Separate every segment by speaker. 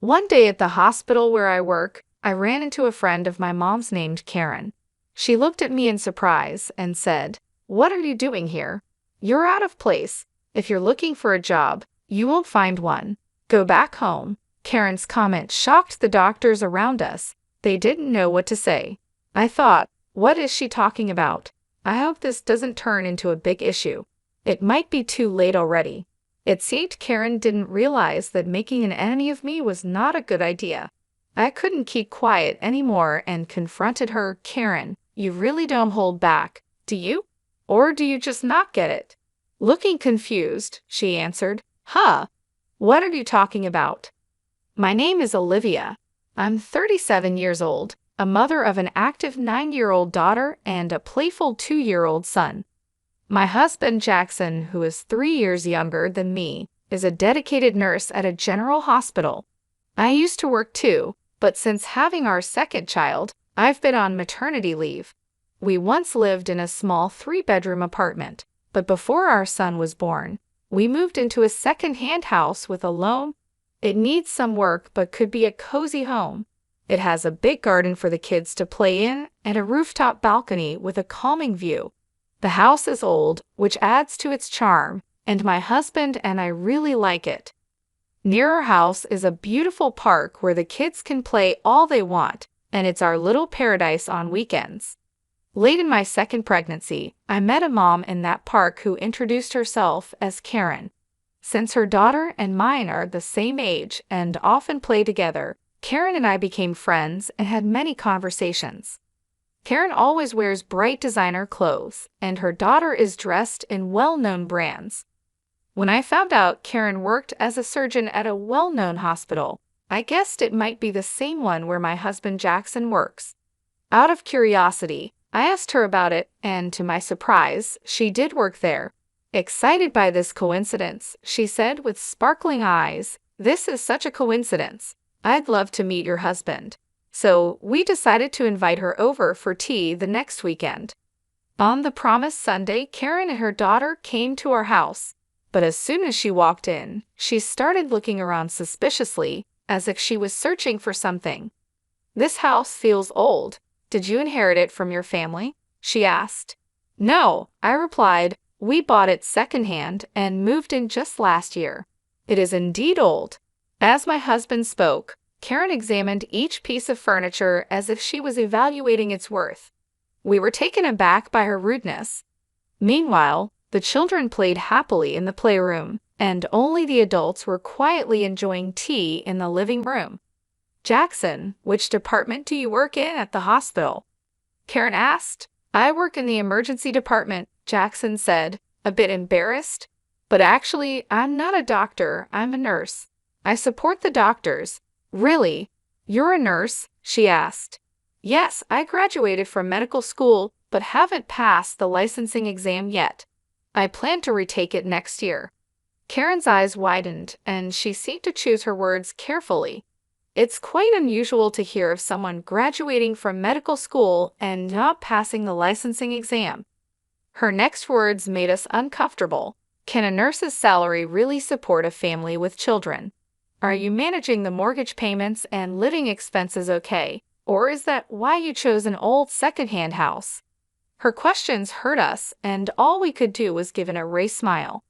Speaker 1: One day at the hospital where I work, I ran into a friend of my mom's named Karen. She looked at me in surprise and said, "What are you doing here? You're out of place. If you're looking for a job, you won't find one. Go back home." Karen's comment shocked the doctors around us. They didn't know what to say. I thought, what is she talking about? I hope this doesn't turn into a big issue. It might be too late already. It seemed Karen didn't realize that making an enemy of me was not a good idea. I couldn't keep quiet anymore and confronted her. "Karen, you really don't hold back, do you? Or do you just not get it?" Looking confused, she answered, "Huh? What are you talking about?" "My name is Olivia. I'm 37 years old, a mother of an active 9-year-old daughter and a playful 2-year-old son. My husband, Jackson, who is 3 years younger than me, is a dedicated nurse at a general hospital. I used to work too, but since having our second child, I've been on maternity leave. We once lived in a small 3-bedroom apartment, but before our son was born, we moved into a second-hand house with a loan. It needs some work but could be a cozy home. It has a big garden for the kids to play in and a rooftop balcony with a calming view. The house is old, which adds to its charm, and my husband and I really like it. Near our house is a beautiful park where the kids can play all they want, and it's our little paradise on weekends. Late in my second pregnancy, I met a mom in that park who introduced herself as Karen. Since her daughter and mine are the same age and often play together, Karen and I became friends and had many conversations. Karen always wears bright designer clothes, and her daughter is dressed in well-known brands. When I found out Karen worked as a surgeon at a well-known hospital, I guessed it might be the same one where my husband Jackson works. Out of curiosity, I asked her about it, and to my surprise, she did work there. Excited by this coincidence, she said with sparkling eyes, "This is such a coincidence. I'd love to meet your husband." So we decided to invite her over for tea the next weekend. On the promised Sunday, Karen and her daughter came to our house. But as soon as she walked in, she started looking around suspiciously, as if she was searching for something. "This house feels old. Did you inherit it from your family?" she asked. "No," I replied. "We bought it secondhand and moved in just last year. It is indeed old." As my husband spoke, Karen examined each piece of furniture as if she was evaluating its worth. We were taken aback by her rudeness. Meanwhile, the children played happily in the playroom, and only the adults were quietly enjoying tea in the living room. "Jackson, which department do you work in at the hospital?" Karen asked. "I work in the emergency department," Jackson said, a bit embarrassed. "But actually, I'm not a doctor, I'm a nurse. I support the doctors." "Really? You're a nurse?" she asked. "Yes, I graduated from medical school, but haven't passed the licensing exam yet. I plan to retake it next year." Karen's eyes widened, and she seemed to choose her words carefully. It's quite unusual to hear of someone graduating from medical school and not passing the licensing exam. Her next words made us uncomfortable. "Can a nurse's salary really support a family with children? Are you managing the mortgage payments and living expenses okay? Or is that why you chose an old second-hand house?" Her questions hurt us, and all we could do was give an erased smile.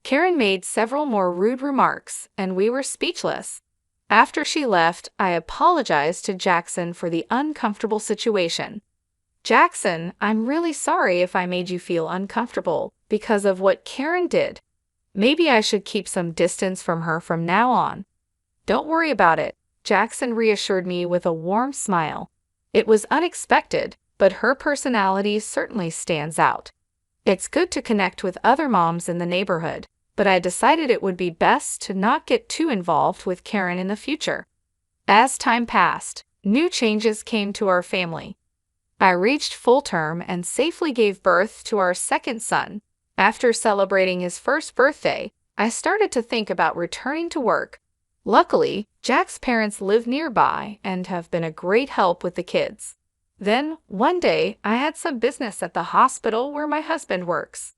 Speaker 1: Karen made several more rude remarks, and we were speechless. After she left, I apologized to Jackson for the uncomfortable situation. "Jackson, I'm really sorry if I made you feel uncomfortable because of what Karen did. Maybe I should keep some distance from her from now on." "Don't worry about it," Jackson reassured me with a warm smile. "It was unexpected, but her personality certainly stands out. It's good to connect with other moms in the neighborhood, but I decided it would be best to not get too involved with Karen in the future." As time passed, new changes came to our family. I reached full term and safely gave birth to our second son. After celebrating his first birthday, I started to think about returning to work. Luckily, Jack's parents live nearby and have been a great help with the kids. Then, one day, I had some business at the hospital where my husband works.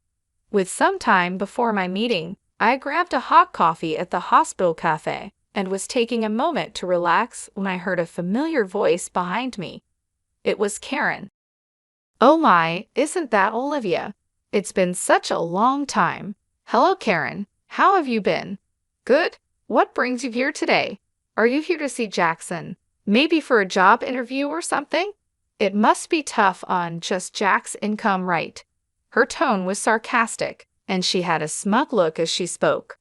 Speaker 1: With some time before my meeting, I grabbed a hot coffee at the hospital cafe. and was taking a moment to relax when I heard a familiar voice behind me. It was Karen. Oh my, isn't that Olivia? It's been such a long time. Hello, Karen. How have you been? Good. What brings you here today? Are you here to see Jackson? Maybe for a job interview or something? It must be tough on just Jack's income, right? Her tone was sarcastic, and she had a smug look as she spoke.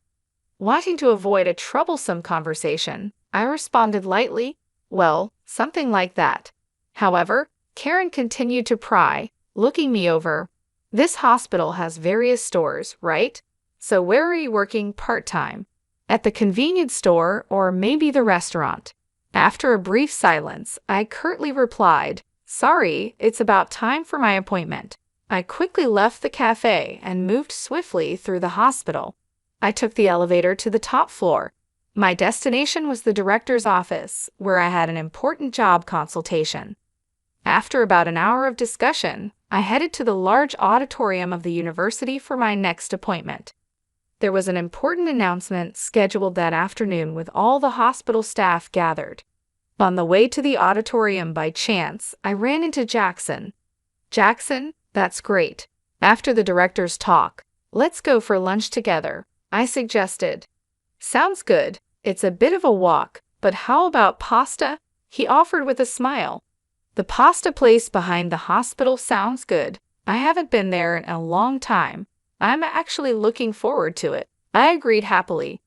Speaker 1: Wanting to avoid a troublesome conversation, I responded lightly, well, something like that. However, Karen continued to pry, looking me over. This hospital has various stores, right? So where are you working part-time? At the convenience store or maybe the restaurant? After a brief silence, I curtly replied, sorry, it's about time for my appointment. I quickly left the cafe and moved swiftly through the hospital. I took the elevator to the top floor. My destination was the director's office, where I had an important job consultation. After about an hour of discussion, I headed to the large auditorium of the university for my next appointment. There was an important announcement scheduled that afternoon with all the hospital staff gathered. On the way to the auditorium by chance, I ran into Jackson. Jackson, that's great. After the director's talk, let's go for lunch together, I suggested. Sounds good. It's a bit of a walk, but how about pasta? He offered with a smile. The pasta place behind the hospital sounds good. I haven't been there in a long time. I'm actually looking forward to it, I agreed happily.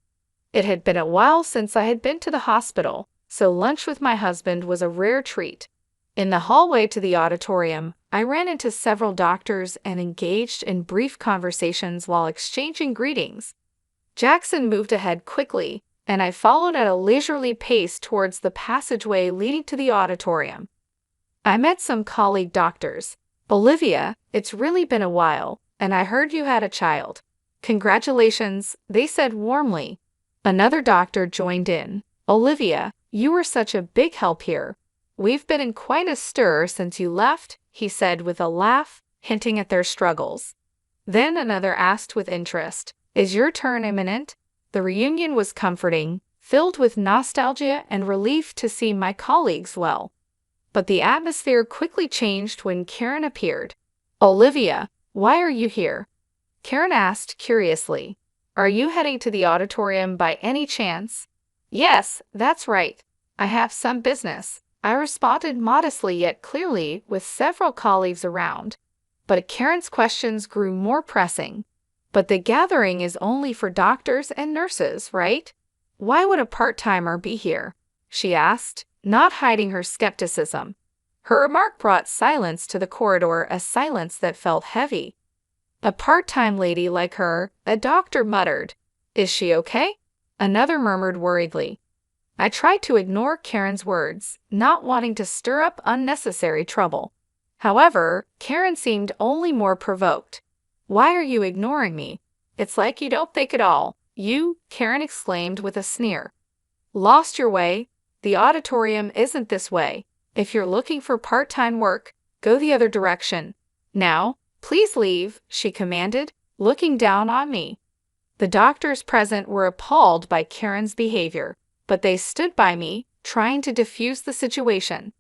Speaker 1: It had been a while since I had been to the hospital, so lunch with my husband was a rare treat. In the hallway to the auditorium, I ran into several doctors and engaged in brief conversations while exchanging greetings. Jackson moved ahead quickly, and I followed at a leisurely pace towards the passageway leading to the auditorium. I met some colleague doctors. Olivia, it's really been a while, and I heard you had a child. Congratulations, they said warmly. Another doctor joined in. Olivia, you were such a big help here. We've been in quite a stir since you left, he said with a laugh, hinting at their struggles. Then another asked with interest, is your turn imminent? The reunion was comforting, filled with nostalgia and relief to see my colleagues well. But the atmosphere quickly changed when Karen appeared. Olivia, why are you here? Karen asked curiously. Are you heading to the auditorium by any chance? Yes, that's right. I have some business, I responded modestly yet clearly with several colleagues around. But Karen's questions grew more pressing. But the gathering is only for doctors and nurses, right? Why would a part-timer be here? She asked, not hiding her skepticism. Her remark brought silence to the corridor, a silence that felt heavy. A part-time lady like her, a doctor muttered. Is she okay? Another murmured worriedly. I tried to ignore Karen's words, not wanting to stir up unnecessary trouble. However, Karen seemed only more provoked. Why are you ignoring me? It's like you don't think at all. You, Karen exclaimed with a sneer. Lost your way? The auditorium isn't this way. If you're looking for part-time work, go the other direction. Now, please leave, she commanded, looking down on me. The doctors present were appalled by Karen's behavior, but they stood by me, trying to diffuse the situation.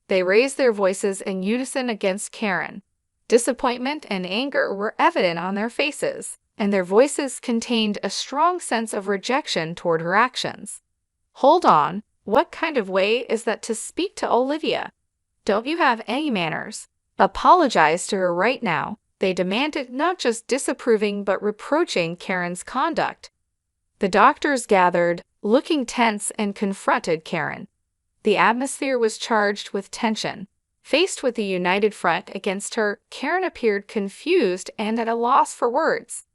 Speaker 1: They raised their voices in unison against Karen. Disappointment and anger were evident on their faces, and their voices contained a strong sense of rejection toward her actions. Hold on, what kind of way is that to speak to Olivia? Don't you have any manners? Apologize to her right now, they demanded, not just disapproving but reproaching Karen's conduct. The doctors gathered, looking tense, and confronted Karen. The atmosphere was charged with tension. Faced with a united front against her, Karen appeared confused and at a loss for words.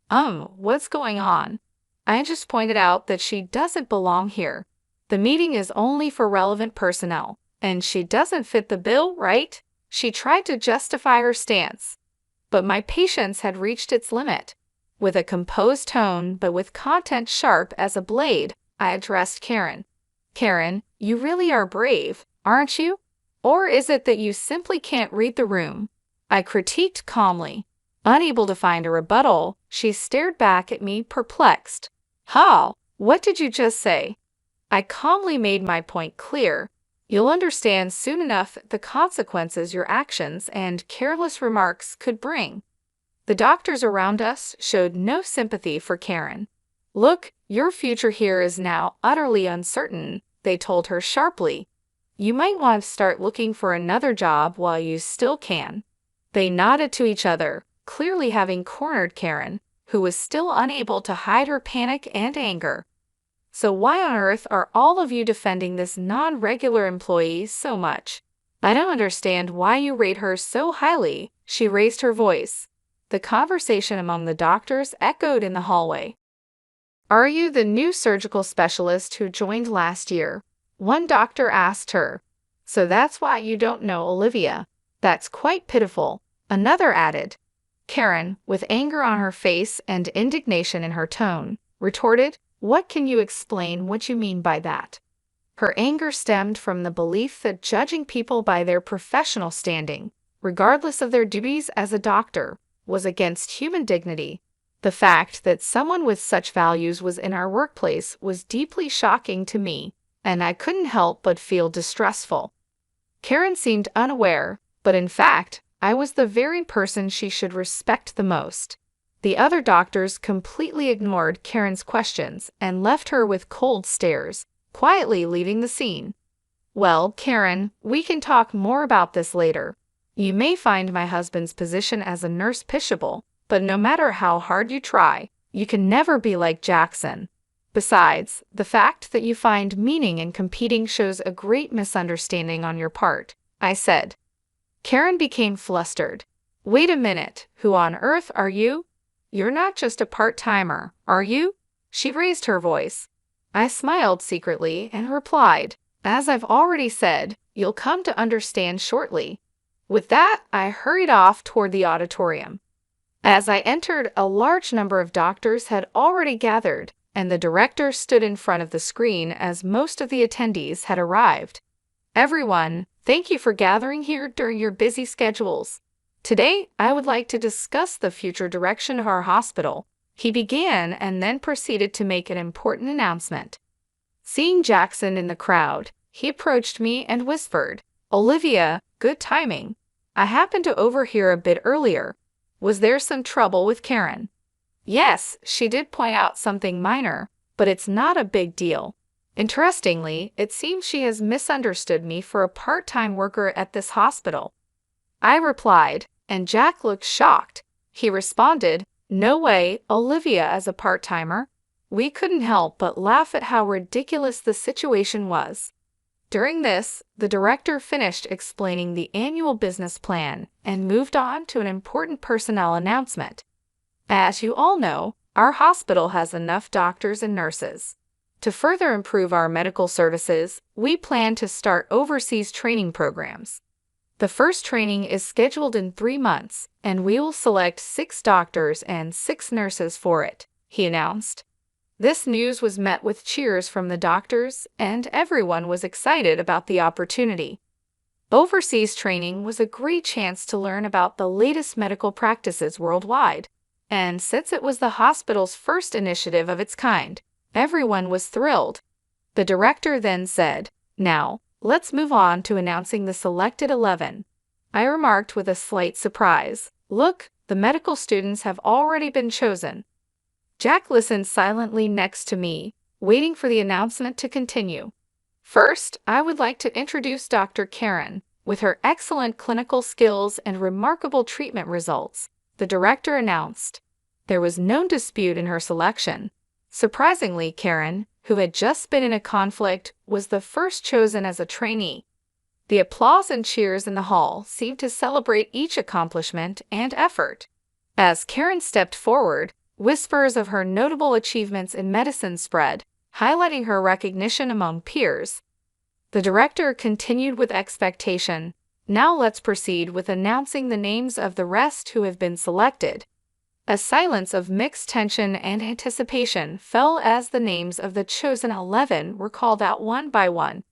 Speaker 1: What's going on? I just pointed out that she doesn't belong here. The meeting is only for relevant personnel, and she doesn't fit the bill, right? She tried to justify her stance. But my patience had reached its limit. With a composed tone, but with content sharp as a blade, I addressed Karen. Karen, you really are brave, aren't you? Or is it that you simply can't read the room? I critiqued calmly. Unable to find a rebuttal, she stared back at me, perplexed. How? What did you just say? I calmly made my point clear. You'll understand soon enough the consequences your actions and careless remarks could bring. The doctors around us showed no sympathy for Karen. Look, your future here is now utterly uncertain, they told her sharply. You might want to start looking for another job while you still can. They nodded to each other, clearly having cornered Karen, who was still unable to hide her panic and anger. So why on earth are all of you defending this non-regular employee so much? I don't understand why you rate her so highly, she raised her voice. The conversation among the doctors echoed in the hallway. Are you the new surgical specialist who joined last year? One doctor asked her. So that's why you don't know Olivia. That's quite pitiful, another added. Karen, with anger on her face and indignation in her tone, retorted, What can you explain what you mean by that? Her anger stemmed from the belief that judging people by their professional standing, regardless of their duties as a doctor, was against human dignity. The fact that someone with such values was in our workplace was deeply shocking to me, and I couldn't help but feel distrustful. Karen seemed unaware, but in fact, I was the very person she should respect the most. The other doctors completely ignored Karen's questions and left her with cold stares, quietly leaving the scene. Well, Karen, we can talk more about this later. You may find my husband's position as a nurse pitiable, but no matter how hard you try, you can never be like Jackson. Besides, the fact that you find meaning in competing shows a great misunderstanding on your part, I said. Karen became flustered. Wait a minute, who on earth are you? You're not just a part-timer, are you? She raised her voice. I smiled secretly and replied, As I've already said, you'll come to understand shortly. With that, I hurried off toward the auditorium. As I entered, a large number of doctors had already gathered, and the director stood in front of the screen as most of the attendees had arrived. Everyone, thank you for gathering here during your busy schedules. Today, I would like to discuss the future direction of our hospital. He began and then proceeded to make an important announcement. Seeing Jackson in the crowd, he approached me and whispered, Olivia, good timing. I happened to overhear a bit earlier. Was there some trouble with Karen? Yes, she did point out something minor, but it's not a big deal. Interestingly, it seems she has misunderstood me for a part-time worker at this hospital. I replied, and Jack looked shocked. He responded, No way, Olivia as a part-timer. We couldn't help but laugh at how ridiculous the situation was. During this, the director finished explaining the annual business plan and moved on to an important personnel announcement. As you all know, our hospital has enough doctors and nurses. To further improve our medical services, we plan to start overseas training programs. The first training is scheduled in 3 months, and we will select 6 doctors and 6 nurses for it, he announced. This news was met with cheers from the doctors, and everyone was excited about the opportunity. Overseas training was a great chance to learn about the latest medical practices worldwide, and since it was the hospital's first initiative of its kind, everyone was thrilled. The director then said, Now, let's move on to announcing the selected 11. I remarked with a slight surprise, Look, the medical students have already been chosen. Jack listened silently next to me, waiting for the announcement to continue. First, I would like to introduce Dr. Karen. With her excellent clinical skills and remarkable treatment results, the director announced. There was no dispute in her selection. Surprisingly, Karen, who had just been in a conflict, was the first chosen as a trainee. The applause and cheers in the hall seemed to celebrate each accomplishment and effort. As Karen stepped forward, whispers of her notable achievements in medicine spread, highlighting her recognition among peers. The director continued with expectation. Now let's proceed with announcing the names of the rest who have been selected. A silence of mixed tension and anticipation fell as the names of the chosen 11 were called out one by one.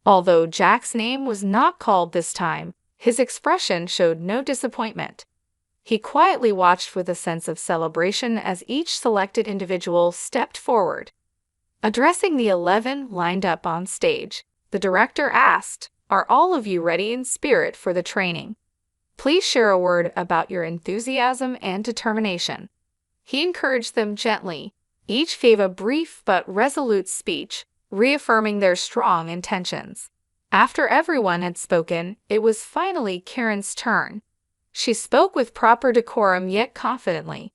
Speaker 1: Although Jack's name was not called this time, his expression showed no disappointment. He quietly watched with a sense of celebration as each selected individual stepped forward. Addressing the 11 lined up on stage, the director asked, "Are all of you ready in spirit for the training? Please share a word about your enthusiasm and determination." He encouraged them gently. Each gave a brief but resolute speech, reaffirming their strong intentions. After everyone had spoken, it was finally Karen's turn. She spoke with proper decorum yet confidently.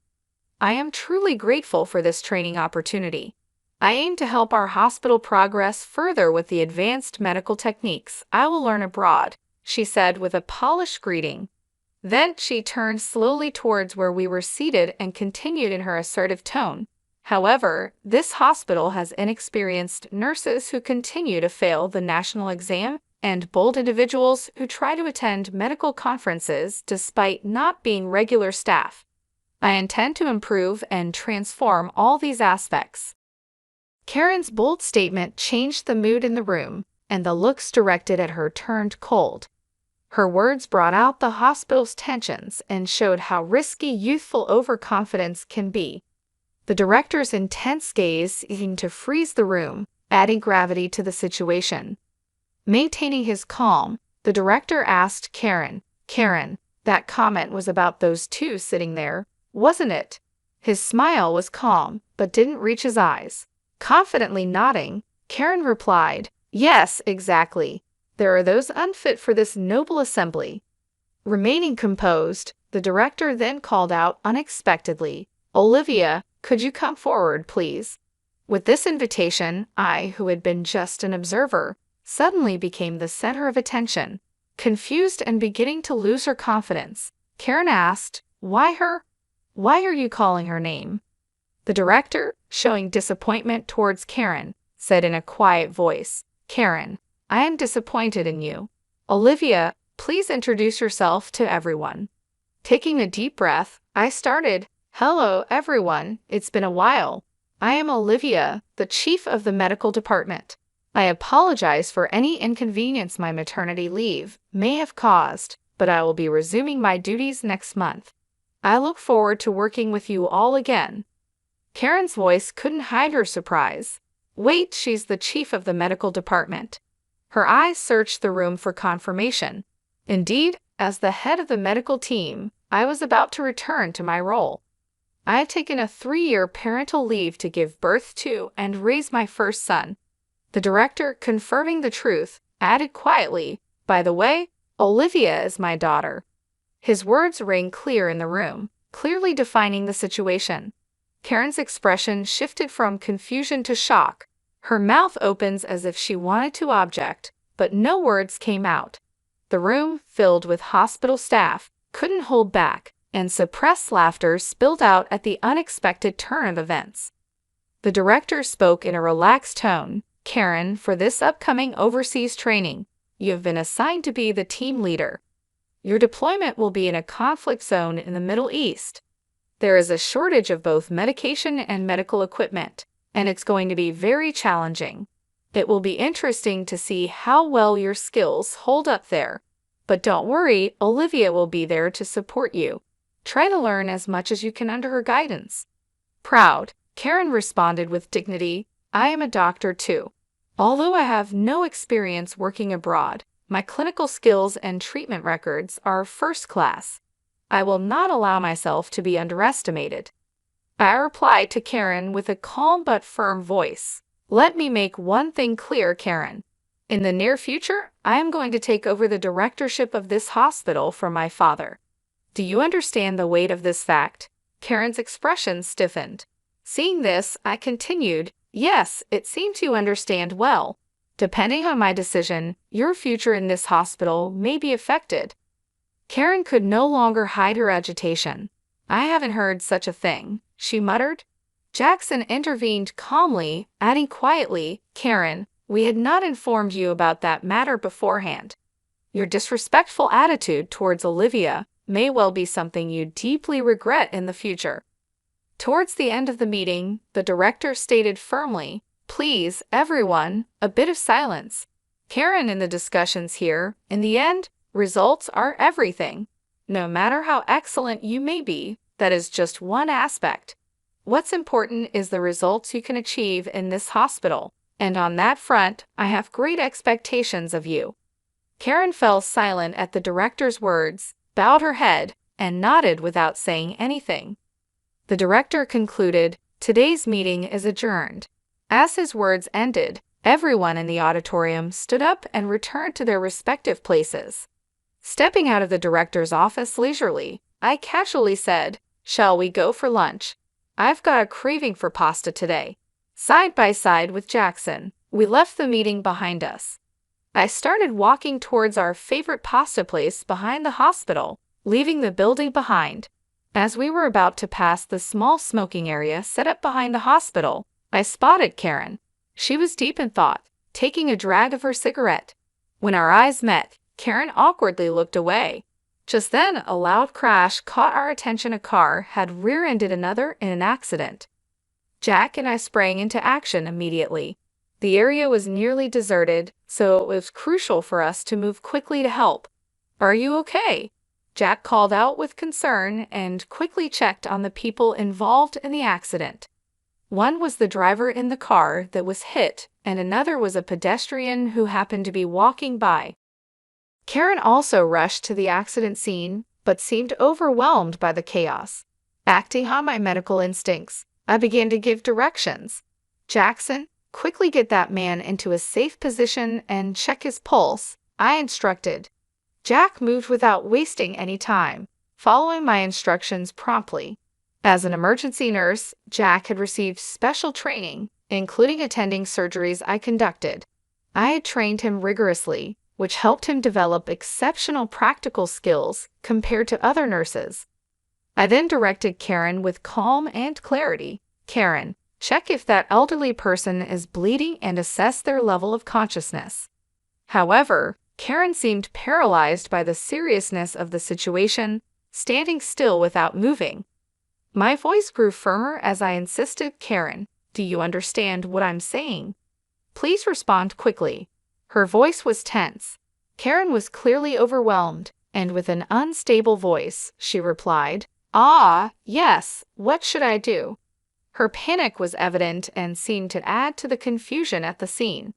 Speaker 1: "I am truly grateful for this training opportunity. I aim to help our hospital progress further with the advanced medical techniques I will learn abroad," she said with a polished greeting. Then she turned slowly towards where we were seated and continued in her assertive tone. "However, this hospital has inexperienced nurses who continue to fail the national exam and bold individuals who try to attend medical conferences despite not being regular staff. I intend to improve and transform all these aspects." Karen's bold statement changed the mood in the room, and the looks directed at her turned cold. Her words brought out the hospital's tensions and showed how risky youthful overconfidence can be. The director's intense gaze seemed to freeze the room, adding gravity to the situation. Maintaining his calm, the director asked Karen, "Karen, that comment was about those two sitting there, wasn't it?" His smile was calm, but didn't reach his eyes. Confidently nodding, Karen replied, "Yes, exactly. There are those unfit for this noble assembly." Remaining composed, the director then called out unexpectedly, "Olivia, could you come forward, please?" With this invitation, I, who had been just an observer, suddenly became the center of attention. Confused and beginning to lose her confidence, Karen asked, "Why her? Why are you calling her name?" The director, showing disappointment towards Karen, said in a quiet voice, "Karen, I am disappointed in you. Olivia, please introduce yourself to everyone." Taking a deep breath, I started, "Hello, everyone. It's been a while. I am Olivia, the chief of the medical department. I apologize for any inconvenience my maternity leave may have caused, but I will be resuming my duties next month. I look forward to working with you all again." Karen's voice couldn't hide her surprise. "Wait, she's the chief of the medical department." Her eyes searched the room for confirmation. Indeed, as the head of the medical team, I was about to return to my role. I had taken a 3-year parental leave to give birth to and raise my first son. The director, confirming the truth, added quietly, "By the way, Olivia is my daughter." His words rang clear in the room, clearly defining the situation. Karen's expression shifted from confusion to shock. Her mouth opens as if she wanted to object, but no words came out. The room, filled with hospital staff, couldn't hold back, and suppressed laughter spilled out at the unexpected turn of events. The director spoke in a relaxed tone, "Karen, for this upcoming overseas training, you have been assigned to be the team leader. Your deployment will be in a conflict zone in the Middle East. There is a shortage of both medication and medical equipment, and it's going to be very challenging. It will be interesting to see how well your skills hold up there. But don't worry, Olivia will be there to support you. Try to learn as much as you can under her guidance." Proud, Karen responded with dignity, "I am a doctor too. Although I have no experience working abroad, my clinical skills and treatment records are first class. I will not allow myself to be underestimated." I replied to Karen with a calm but firm voice, "Let me make one thing clear, Karen. In the near future, I am going to take over the directorship of this hospital from my father. Do you understand the weight of this fact?" Karen's expression stiffened. Seeing this, I continued, "Yes, it seems you understand well. Depending on my decision, your future in this hospital may be affected." Karen could no longer hide her agitation. "I haven't heard such a thing," she muttered. Jackson intervened calmly, adding quietly, "Karen, we had not informed you about that matter beforehand. Your disrespectful attitude towards Olivia may well be something you deeply regret in the future." Towards the end of the meeting, the director stated firmly, "Please, everyone, a bit of silence. Karen in the discussions here, in the end, results are everything. No matter how excellent you may be, that is just one aspect. What's important is the results you can achieve in this hospital, and on that front, I have great expectations of you." Karen fell silent at the director's words, bowed her head, and nodded without saying anything. The director concluded, "Today's meeting is adjourned." As his words ended, everyone in the auditorium stood up and returned to their respective places. Stepping out of the director's office leisurely, I casually said, "Shall we go for lunch? I've got a craving for pasta today." Side by side with Jackson, we left the meeting behind us. I started walking towards our favorite pasta place behind the hospital, leaving the building behind. As we were about to pass the small smoking area set up behind the hospital, I spotted Karen. She was deep in thought, taking a drag of her cigarette. When our eyes met, Karen awkwardly looked away. Just then, a loud crash caught our attention. A car had rear-ended another in an accident. Jack and I sprang into action immediately. The area was nearly deserted, so it was crucial for us to move quickly to help. "Are you okay?" Jack called out with concern and quickly checked on the people involved in the accident. One was the driver in the car that was hit, and another was a pedestrian who happened to be walking by. Karen also rushed to the accident scene, but seemed overwhelmed by the chaos. Acting on my medical instincts, I began to give directions. "Jackson, quickly get that man into a safe position and check his pulse," I instructed. Jack moved without wasting any time, following my instructions promptly. As an emergency nurse, Jack had received special training, including attending surgeries I conducted. I had trained him rigorously, which helped him develop exceptional practical skills compared to other nurses. I then directed Karen with calm and clarity. "Karen, check if that elderly person is bleeding and assess their level of consciousness." However, Karen seemed paralyzed by the seriousness of the situation, standing still without moving. My voice grew firmer as I insisted, "Karen, do you understand what I'm saying? Please respond quickly." Her voice was tense. Karen was clearly overwhelmed, and with an unstable voice, she replied, "Ah, yes, what should I do?" Her panic was evident and seemed to add to the confusion at the scene.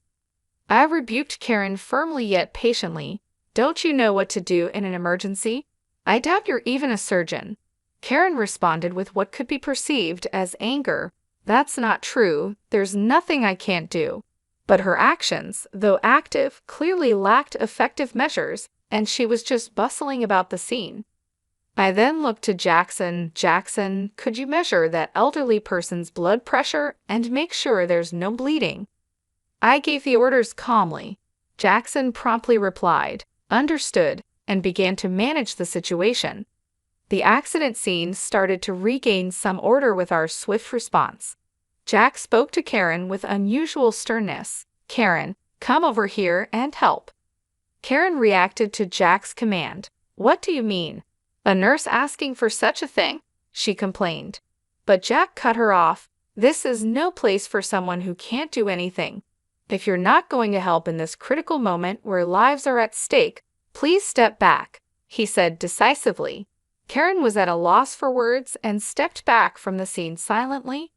Speaker 1: I rebuked Karen firmly yet patiently. "Don't you know what to do in an emergency? I doubt you're even a surgeon." Karen responded with what could be perceived as anger. "That's not true. There's nothing I can't do." But her actions, though active, clearly lacked effective measures, and she was just bustling about the scene. I then looked to Jackson. "Jackson, could you measure that elderly person's blood pressure and make sure there's no bleeding?" I gave the orders calmly. Jackson promptly replied, "Understood," and began to manage the situation. The accident scene started to regain some order with our swift response. Jack spoke to Karen with unusual sternness. "Karen, come over here and help." Karen reacted to Jack's command. "What do you mean? A nurse asking for such a thing?" she complained. But Jack cut her off. "This is no place for someone who can't do anything. If you're not going to help in this critical moment where lives are at stake, please step back," he said decisively. Karen was at a loss for words and stepped back from the scene silently.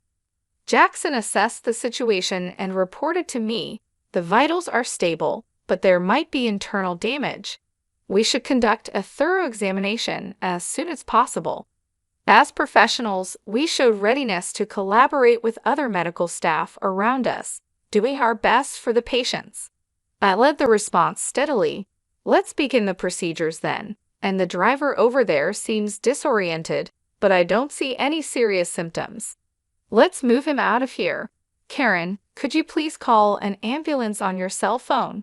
Speaker 1: Jackson assessed the situation and reported to me, "The vitals are stable, but there might be internal damage. We should conduct a thorough examination as soon as possible." As professionals, we showed readiness to collaborate with other medical staff around us, doing our best for the patients. I led the response steadily. "Let's begin the procedures then. And the driver over there seems disoriented, but I don't see any serious symptoms. Let's move him out of here. Karen, could you please call an ambulance on your cell phone?"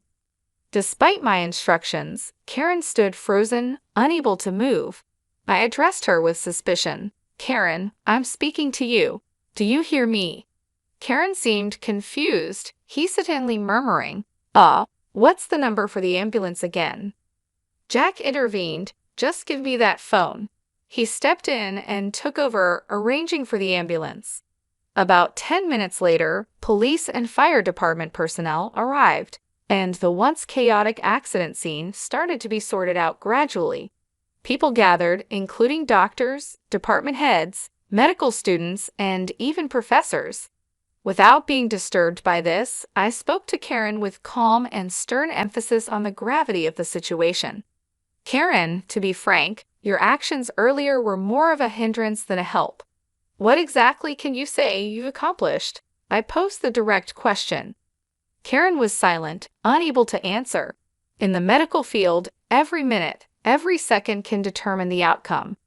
Speaker 1: Despite my instructions, Karen stood frozen, unable to move. I addressed her with suspicion. "Karen, I'm speaking to you. Do you hear me?" Karen seemed confused, hesitantly murmuring, What's the number for the ambulance again?" Jack intervened. "Just give me that phone." He stepped in and took over, arranging for the ambulance. About 10 minutes later, police and fire department personnel arrived, and the once chaotic accident scene started to be sorted out gradually. People gathered, including doctors, department heads, medical students, and even professors. Without being disturbed by this, I spoke to Karen with calm and stern emphasis on the gravity of the situation. Karen, to be frank, your actions earlier were more of a hindrance than a help. What exactly can you say you've accomplished? I posed the direct question. Karen was silent, unable to answer. In the medical field, every minute, every second can determine the outcome.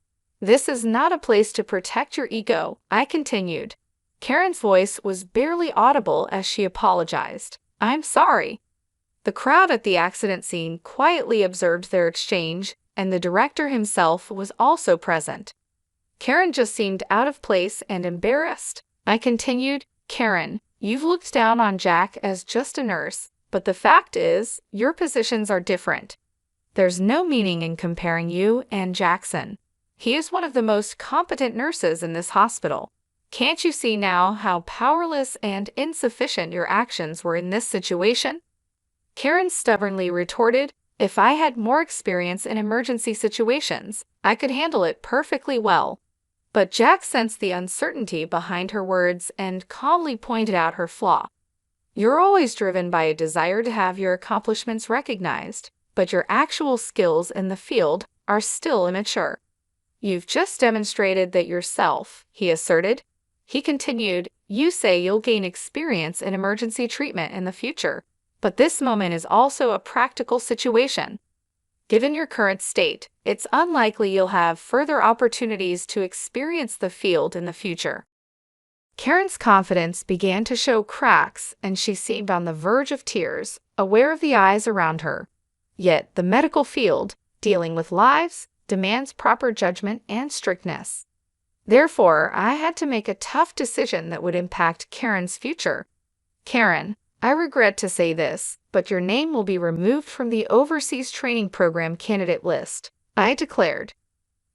Speaker 1: This is not a place to protect your ego, I continued. Karen's voice was barely audible as she apologized. I'm sorry. The crowd at the accident scene quietly observed their exchange, and the director himself was also present. Karen just seemed out of place and embarrassed. I continued, Karen, you've looked down on Jack as just a nurse, but the fact is, your positions are different. There's no meaning in comparing you and Jackson. He is one of the most competent nurses in this hospital. Can't you see now how powerless and insufficient your actions were in this situation? Karen stubbornly retorted, if I had more experience in emergency situations, I could handle it perfectly well. But Jack sensed the uncertainty behind her words and calmly pointed out her flaw. You're always driven by a desire to have your accomplishments recognized, but your actual skills in the field are still immature. You've just demonstrated that yourself, he asserted. He continued, you say you'll gain experience in emergency treatment in the future, but this moment is also a practical situation. Given your current state, it's unlikely you'll have further opportunities to experience the field in the future. Karen's confidence began to show cracks, and she seemed on the verge of tears, aware of the eyes around her. Yet the medical field, dealing with lives, demands proper judgment and strictness. Therefore, I had to make a tough decision that would impact Karen's future. Karen, I regret to say this, but your name will be removed from the Overseas Training Program candidate list, I declared.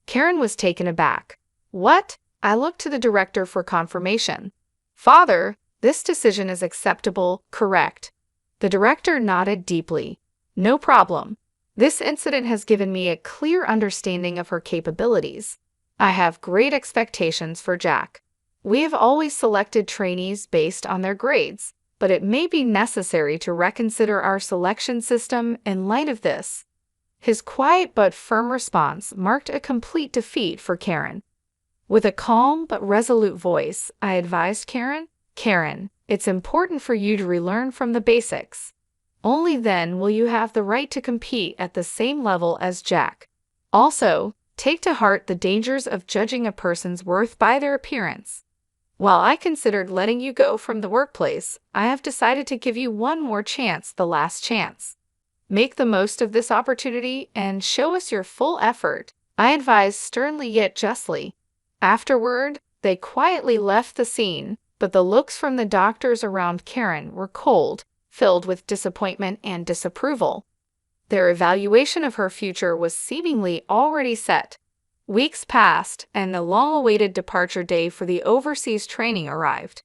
Speaker 1: Karen was taken aback. What? I looked to the director for confirmation. Father, this decision is acceptable, correct? The director nodded deeply. No problem. This incident has given me a clear understanding of her capabilities. I have great expectations for Jack. We have always selected trainees based on their grades, but it may be necessary to reconsider our selection system in light of this. His quiet but firm response marked a complete defeat for Karen. With a calm but resolute voice, I advised Karen, it's important for you to relearn from the basics. Only then will you have the right to compete at the same level as Jack. Also, take to heart the dangers of judging a person's worth by their appearance. While I considered letting you go from the workplace, I have decided to give you one more chance, the last chance. Make the most of this opportunity and show us your full effort, I advised sternly yet justly. Afterward, they quietly left the scene, but the looks from the doctors around Karen were cold, filled with disappointment and disapproval. Their evaluation of her future was seemingly already set. Weeks passed, and the long-awaited departure day for the overseas training arrived.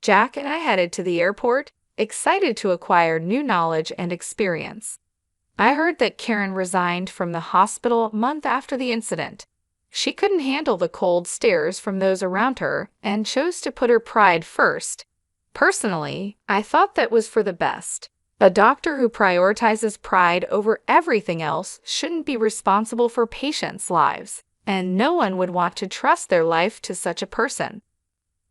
Speaker 1: Jack and I headed to the airport, excited to acquire new knowledge and experience. I heard that Karen resigned from the hospital a month after the incident. She couldn't handle the cold stares from those around her and chose to put her pride first. Personally, I thought that was for the best. A doctor who prioritizes pride over everything else shouldn't be responsible for patients' lives, and no one would want to trust their life to such a person.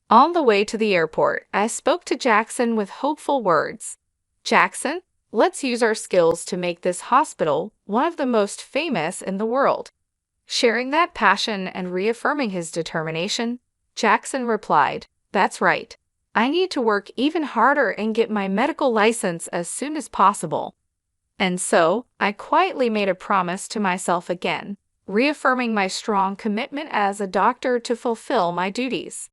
Speaker 1: On the way to the airport, I spoke to Jackson with hopeful words. Jackson, let's use our skills to make this hospital one of the most famous in the world. Sharing that passion and reaffirming his determination, Jackson replied, that's right. I need to work even harder and get my medical license as soon as possible. And so, I quietly made a promise to myself again, reaffirming my strong commitment as a doctor to fulfill my duties.